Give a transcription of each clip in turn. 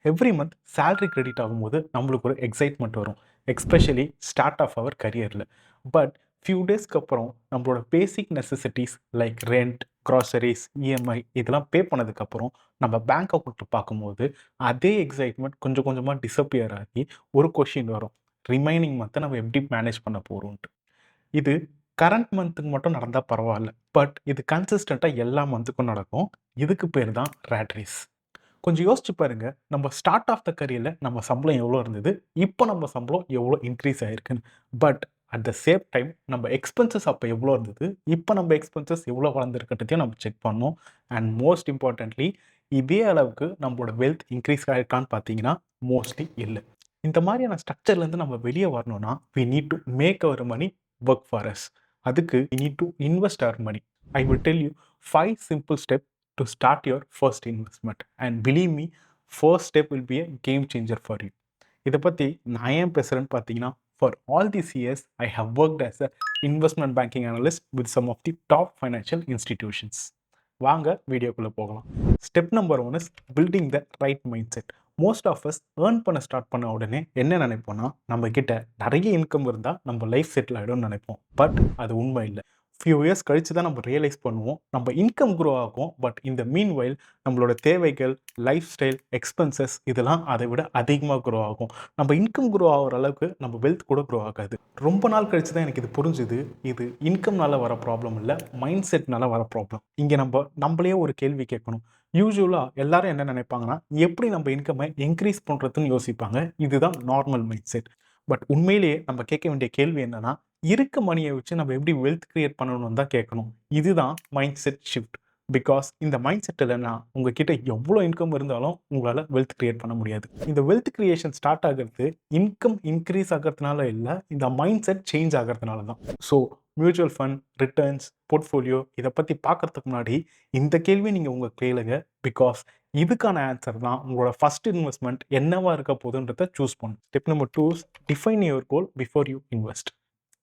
Every month salary credit ஆகும்போது நம்மளுக்கு ஒரு எக்ஸைட்மெண்ட் வரும், எஸ்பெஷலி ஸ்டார்ட் ஆஃப் அவர் கரியரில். பட் ஃபியூ டேஸ்க்கு அப்புறம் நம்மளோட basic necessities like rent, groceries, EMI இதெல்லாம் பே பண்ணதுக்கப்புறம் நம்ம பேங்க் அக்கௌண்ட்டை பார்க்கும்போது அதே எக்ஸைட்மெண்ட் கொஞ்சம் கொஞ்சமாக டிஸப்பியர் ஆகி ஒரு கொஷின் வரும், ரிமைனிங் மந்த்தை நம்ம எப்படி மேனேஜ் பண்ண போகிறோன்ட்டு. இது கரண்ட் மந்த்துக்கு மட்டும் நடந்தால் பரவாயில்ல, பட் இது கன்சிஸ்டண்ட்டாக எல்லா மந்த்துக்கும் நடக்கும். இதுக்கு பேர் தான் ரேட் ரேஸ். கொஞ்சம் யோசிச்சு பாருங்க, நம்ம ஸ்டார்ட் ஆஃப் த கரியரில் நம்ம சம்பளம் எவ்வளோ இருந்தது, இப்போ நம்ம சம்பளம் எவ்வளோ இன்க்ரீஸ் ஆகிருக்குன்னு. But at the same time நம்ம எக்ஸ்பென்சஸ் அப்போ எவ்வளோ இருந்தது, இப்போ நம்ம எக்ஸ்பென்சஸ் எவ்வளோ வளர்ந்துருக்கன்றதையும் நம்ம செக் பண்ணோம். அண்ட் மோஸ்ட் இம்பார்ட்டன்ட்லி, இதே அளவுக்கு நம்மளோட வெல்த் இன்க்ரீஸ் ஆகிருக்கான்னு பார்த்தீங்கன்னா மோஸ்ட்லி இல்லை. இந்த மாதிரியான ஸ்ட்ரக்சர்லேருந்து நம்ம வெளியே வரணும்னா we need to make our money work for us. அதுக்கு we need to invest our money. I will tell you 5 simple steps to start your first investment, and believe me, first step will be a game changer for you. இதை பற்றி நான் ஏன் பேசுகிறேன்னு பார்த்தீங்கன்னா, for all these years I have worked as a investment banking analyst with some of the top financial institutions. வாங்க வீடியோக்குள்ளே போகலாம். Step number 1 is building the right mindset. Most of us earn பண்ண start பண்ண உடனே என்ன நினைப்போம்னா, நம்ம கிட்ட நிறைய இன்கம் இருந்தால் நம்ம லைஃப் செட்டில் ஆகிடும்னு நினைப்போம். பட் அது உண்மை இல்லை. ஃபியூ இயர்ஸ் கழிச்சு தான் நம்ம ரியலைஸ் பண்ணுவோம் நம்ம இன்கம் க்ரோ ஆகும், பட் இந்த மீன் வைல் நம்மளோட தேவைகள், லைஃப் ஸ்டைல், எக்ஸ்பென்சஸ் இதெல்லாம் அதை விட அதிகமாக க்ரோ ஆகும். நம்ம இன்கம் க்ரோ ஆகிற அளவுக்கு நம்ம வெல்த் கூட க்ரோ ஆகாது. ரொம்ப நாள் கழிச்சு தான் எனக்கு இது புரிஞ்சுது, இது இன்கம்னால வர ப்ராப்ளம் இல்லை, மைண்ட் செட்னால வர ப்ராப்ளம். இங்கே நம்மளே ஒரு கேள்வி கேட்கணும். யூஸ்வலாக எல்லாரும் என்ன நினைப்பாங்கன்னா, எப்படி நம்ம இன்கம்மை இன்க்ரீஸ் பண்ணுறதுன்னு யோசிப்பாங்க. இதுதான் நார்மல் மைண்ட் செட். பட் உண்மையிலேயே நம்ம கேட்க வேண்டிய கேள்வி என்னன்னா, இருக்க மணியை வச்சு நம்ம எப்படி வெல்த் கிரியேட் பண்ணணும்னு தான் கேட்கணும். இதுதான் மைண்ட் செட் ஷிஃப்ட். பிகாஸ் இந்த மைண்ட் செட் இல்லைன்னா உங்ககிட்ட எவ்வளோ இன்கம் இருந்தாலும் உங்களால் வெல்த் கிரியேட் பண்ண முடியாது. இந்த வெல்த் கிரியேஷன் ஸ்டார்ட் ஆகிறது இன்கம் இன்க்ரீஸ் ஆகிறதுனால இல்லை, இந்த மைண்ட் செட் சேஞ்ச் ஆகிறதுனால தான். So mutual fund, returns, portfolio இதை பற்றி பார்க்கறதுக்கு முன்னாடி இந்த கேள்வி நீங்கள் உங்கள் கேளுங்க. பிகாஸ் இதுக்கான ஆன்சர் தான் உங்களோட ஃபர்ஸ்ட் இன்வெஸ்ட்மெண்ட் என்னவா இருக்க போகுதுன்றதை சூஸ் பண்ணும். Step number 2 is define your goal before you invest.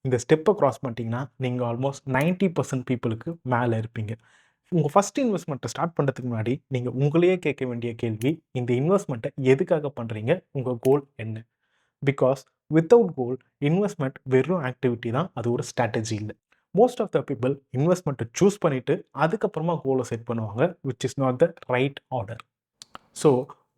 இந்த ஸ்டெப்பை க்ராஸ் பண்ணிட்டீங்கன்னா நீங்கள் ஆல்மோஸ்ட் 90% பீப்புளுக்கு மேலே இருப்பீங்க. உங்கள் ஃபஸ்ட் இன்வெஸ்ட்மெண்ட்டை ஸ்டார்ட் பண்ணுறதுக்கு முன்னாடி நீங்கள் உங்களையே கேட்க வேண்டிய கேள்வி, இந்த இன்வெஸ்ட்மெண்ட்டை எதுக்காக பண்ணுறீங்க, உங்கள் கோல் என்ன? பிகாஸ் வித்தவுட் கோல் இன்வெஸ்ட்மெண்ட் வெறும் ஆக்டிவிட்டி தான், அது ஒரு ஸ்ட்ராட்டஜி இல்லை. மோஸ்ட் ஆஃப் த பீப்புள் இன்வெஸ்ட்மெண்ட்டை சூஸ் பண்ணிவிட்டு அதுக்கப்புறமா கோலை செட் பண்ணுவாங்க, which is not the right order. So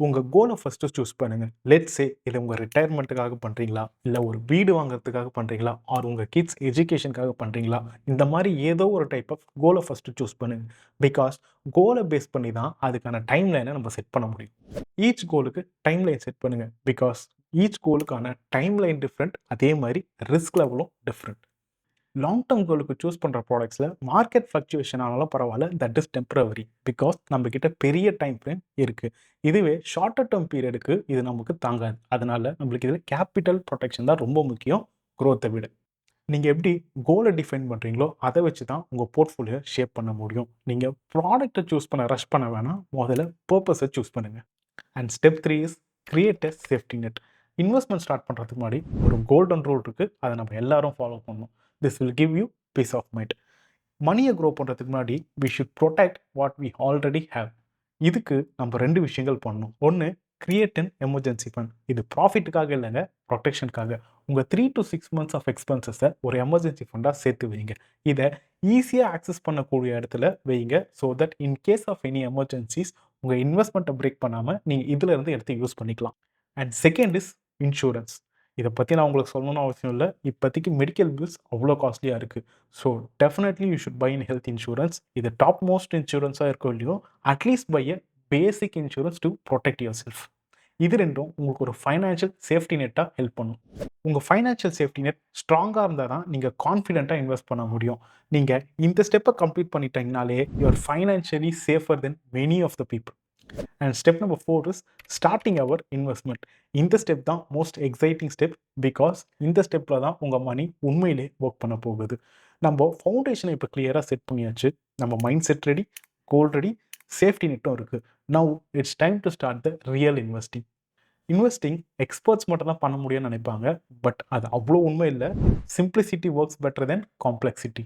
உங்கள் கோலை ஃபஸ்ட்டு சூஸ் பண்ணுங்கள். லெட்ஸ் சே இது உங்கள் ரிட்டையர்மெண்ட்டுக்காக பண்ணுறீங்களா, இல்லை ஒரு வீடு வாங்குறதுக்காக பண்ணுறீங்களா, ஆர் உங்கள் கிட்ஸ் எஜுகேஷனுக்காக பண்ணுறீங்களா, இந்த மாதிரி ஏதோ ஒரு டைப் ஆஃப் கோலை ஃபஸ்ட்டு சூஸ் பண்ணுங்கள். பிகாஸ் கோலை பேஸ் பண்ணி தான் அதுக்கான டைம் லைனை நம்ம செட் பண்ண முடியும். ஈச் கோலுக்கு டைம் லைன் செட் பண்ணுங்கள். பிகாஸ் ஈச் கோலுக்கான டைம் லைன் டிஃப்ரெண்ட், அதே மாதிரி ரிஸ்க் லெவலும் டிஃப்ரெண்ட். லாங் டேர்ம் கோலுக்கு சூஸ் பண்ணுற ப்ராடக்ட்ஸில் மார்க்கெட் ஃப்ளக்சுவேஷன் ஆனாலும் பரவாயில்ல, தட் இஸ் டெம்பரவரி. பிகாஸ் நம்மக்கிட்ட பெரிய டைம் ஃப்ரேம் இருக்குது. இதுவே ஷார்ட்டர் டேர்ம் பீரியடுக்கு இது நமக்கு தாங்காது. அதனால் நம்மளுக்கு இதில் கேபிட்டல் ப்ரொடெக்ஷன் தான் ரொம்ப முக்கியம் க்ரோத்தை விட. நீங்கள் எப்படி கோலை டிஃபைன் பண்ணுறீங்களோ அதை வச்சு தான் உங்கள் போர்ட்ஃபோலியோ ஷேப் பண்ண முடியும். நீங்கள் ப்ராடக்ட்டை சூஸ் பண்ண ரஷ் பண்ண வேணாம், முதல்ல பர்பஸை சூஸ் பண்ணுங்கள். And step 3 is create a safety net. Investment start பண்ணுறதுக்கு முன்னாடி ஒரு கோல்டன் ரூல் இருக்குது, அதை நம்ம எல்லாரும் ஃபாலோ பண்ணணும். This will give you peace of mind. மணியை க்ரோ பண்ணுறதுக்கு முன்னாடி we should protect what we already have. இதுக்கு நம்ம 2 விஷயங்கள் பண்ணணும். ஒன்று, கிரியேட் அன் எமர்ஜென்சி ஃபண்ட். இது ப்ராஃபிட்டுக்காக இல்லைங்க, ப்ரொடெக்ஷனுக்காக. உங்கள் 3 to 6 months ஆஃப் எக்ஸ்பென்சஸை ஒரு எமர்ஜென்சி ஃபண்டாக சேர்த்து வைங்க. இதை ஈஸியாக ஆக்சஸ் பண்ணக்கூடிய இடத்துல வைங்க. So that in case of any emergencies உங்கள் இன்வெஸ்ட்மெண்ட்டை பிரேக் பண்ணாமல் நீங்கள் இதில் இருந்து எடுத்து யூஸ் பண்ணிக்கலாம். And second is insurance. இதை பற்றி நான் உங்களுக்கு சொல்லணும்னு அவசியம் இல்லை. இப்போதைக்கு மெடிக்கல் பில்ஸ் அவ்வளோ காஸ்ட்லியாக இருக்குது. So definitely you should buy in health insurance. இது டாப் மோஸ்ட் இன்சூரன்ஸாக இருக்கோ இல்லையோ, at least buy a basic insurance to protect yourself. இது ரெண்டும் உங்களுக்கு ஒரு ஃபைனான்ஷியல் சேஃப்டி நெட்டாக ஹெல்ப் பண்ணும். உங்கள் ஃபைனான்ஷியல் சேஃப்டி நெட் ஸ்ட்ராங்காக இருந்தால் தான் நீங்கள் கான்ஃபிடென்ட்டாக இன்வெஸ்ட் பண்ண முடியும். நீங்கள் இந்த ஸ்டெப்பை கம்ப்ளீட் பண்ணிட்டீங்கனாலே you're financially safer then many of the people. And step number 4 is starting our investment. இந்த ஸ்டெப் தான் மோஸ்ட் எக்ஸைட்டிங் ஸ்டெப். பிகாஸ் இந்த ஸ்டெப்பில் தான் உங்கள் மணி உண்மையிலே ஒர்க் பண்ண போகுது. நம்ம ஃபவுண்டேஷனை இப்போ கிளியராக செட் பண்ணியாச்சு. நம்ம மைண்ட் செட் ரெடி, கோல் ரெடி, சேஃப்டி நெட்டும் இருக்குது. Now it's time to start the real investing. Investing experts மட்டும் தான் பண்ண முடியும்னு நினைப்பாங்க, பட் அது அவ்வளோ உண்மை இல்லை. சிம்பிளிசிட்டி ஒர்க்ஸ் பெட்டர் தென் காம்ப்ளெக்சிட்டி.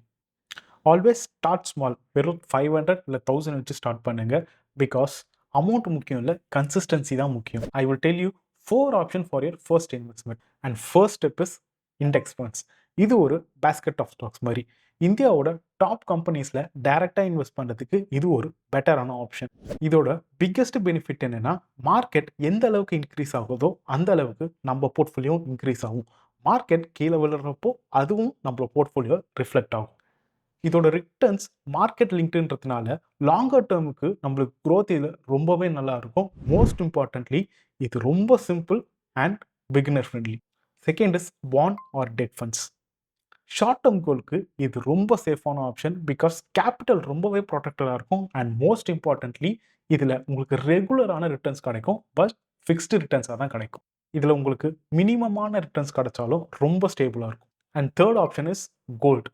Always start small. வெறும் 500 இல்லை 1000 வச்சு ஸ்டார்ட் பண்ணுங்கள். பிகாஸ் அமௌண்ட் முக்கியம் இல்லை, கன்சிஸ்டன்சி தான் முக்கியம். ஐ will tell you 4 option for your first investment. And first step is index funds. இது ஒரு பேஸ்கெட் ஆஃப் ஸ்டாக்ஸ் மாதிரி. இந்தியாவோட டாப் கம்பெனிஸில் டைரெக்டாக இன்வெஸ்ட் பண்ணுறதுக்கு இது ஒரு பெட்டரான ஆப்ஷன். இதோட பிக்கெஸ்ட் பெனிஃபிட் என்னென்னா, மார்க்கெட் எந்த அளவுக்கு இன்க்ரீஸ் ஆகுதோ அந்த அளவுக்கு நம்ம போர்ட்ஃபோலியோ இன்க்ரீஸ் ஆகும். மார்க்கெட் கீழே விழுறப்போ அதுவும் நம்மளோட போர்ட்ஃபோலியோ ரிஃப்ளெக்ட் ஆகும். இதோட ரிட்டர்ன்ஸ் மார்க்கெட் லிங்க்டுன்றதுனால லாங்கர் டேர்முக்கு நம்மளுக்கு க்ரோத் இதில் ரொம்பவே நல்லா இருக்கும். மோஸ்ட் இம்பார்ட்டன்ட்லி இது ரொம்ப simple and beginner friendly. Second is bond or debt funds. Short term கோலுக்கு இது ரொம்ப சேஃபான ஆப்ஷன். பிகாஸ் கேபிட்டல் ரொம்பவே ப்ரொடெக்டடாக இருக்கும். அண்ட் மோஸ்ட் இம்பார்ட்டன்ட்லி இதில் உங்களுக்கு ரெகுலரான ரிட்டர்ன்ஸ் கிடைக்கும். பட் ஃபிக்ஸ்டு ரிட்டர்ன்ஸாக தான் கிடைக்கும். இதில் உங்களுக்கு மினிமமான ரிட்டர்ன்ஸ் கிடைச்சாலும் ரொம்ப ஸ்டேபிளாக இருக்கும். And third option is gold.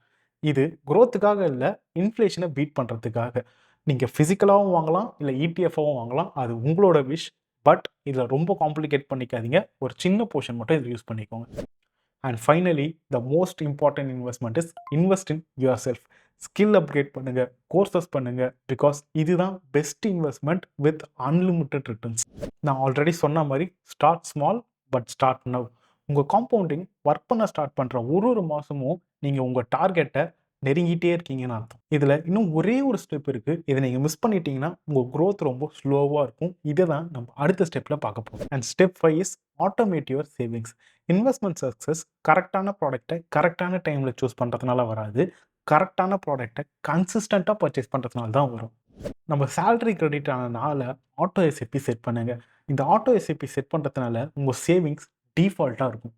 இது growthக்காக இல்லை, இன்ஃப்ளேஷனை பீட் பண்ணுறதுக்காக. நீங்கள் ஃபிசிக்கலாகவும் வாங்கலாம், இல்லை இடிஎஃபாகவும் வாங்கலாம். அது உங்களோட விஷ். பட் இதில் ரொம்ப காம்ப்ளிகேட் பண்ணிக்காதீங்க. ஒரு சின்ன போர்ஷன் மட்டும் இதில் யூஸ் பண்ணிக்கோங்க. And finally the most important investment is invest in your self. Skill upgrade பண்ணுங்கள், கோர்சஸ் பண்ணுங்கள். பிகாஸ் இதுதான் best investment with unlimited returns. நான் ஆல்ரெடி சொன்ன மாதிரி start small but start now. உங்கள் காம்பவுண்டிங் ஒர்க் பண்ண ஸ்டார்ட் பண்ணுற ஒரு மாதமும் நீங்கள் உங்கள் டார்கெட்டை நெருங்கிட்டே இருக்கீங்கன்னு அர்த்தம். இதில் இன்னும் ஒரே ஒரு ஸ்டெப் இருக்குது. இதை நீங்கள் மிஸ் பண்ணிட்டீங்கன்னா உங்கள் க்ரோத் ரொம்ப ஸ்லோவாக இருக்கும். இதை தான் நம்ம அடுத்த ஸ்டெப்பில் பார்க்க போகிறோம். And step 5 is automate your savings. Investment success கரெக்டான ப்ராடக்ட்டை கரெக்டான டைமில் சூஸ் பண்ணுறதுனால வராது. கரெக்டான ப்ராடக்ட்டை கன்சிஸ்டண்ட்டாக பர்ச்சேஸ் பண்ணுறதுனால தான் வரும். நம்ம சேலரி கிரெடிட் ஆனதுனால ஆட்டோ எஸ்ஐபி செட் பண்ணுங்க. இந்த ஆட்டோ எஸ்ஐபி செட் பண்ணுறதுனால உங்கள் சேவிங்ஸ் டிஃபால்ட்டாக இருக்கும்.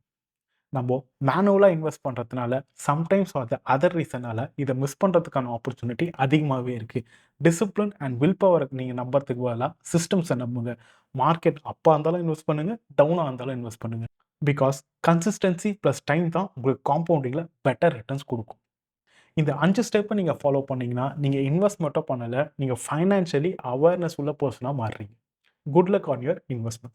நம்ம மேனுவலாக இன்வெஸ்ட் பண்ணுறதுனால சம்டைம்ஸ் அதர் ரீசனால் இதை மிஸ் பண்ணுறதுக்கான ஆப்பர்ச்சுனிட்டி அதிகமாகவே இருக்குது. டிசிப்ளின் அண்ட் வில் பவரை நீங்கள் நம்புறதுக்கு பதிலாக சிஸ்டம்ஸை நம்புங்க. மார்க்கெட் அப்பாக இருந்தாலும் இன்வெஸ்ட் பண்ணுங்கள், டவுனாக இருந்தாலும் இன்வெஸ்ட் பண்ணுங்கள். பிகாஸ் கன்சிஸ்டன்சி ப்ளஸ் டைம் தான் உங்களுக்கு காம்பவுண்டிங்கில் பெட்டர் ரிட்டர்ன்ஸ் கொடுக்கும். இந்த 5 ஸ்டெப்பை நீங்கள் ஃபாலோ பண்ணிங்கன்னா நீங்கள் இன்வெஸ்ட் மட்டும் பண்ணலை, நீங்கள் ஃபைனான்ஷியலி அவேர்னஸ் உள்ள பர்சனாக மாறுறீங்க. Good luck on your investment.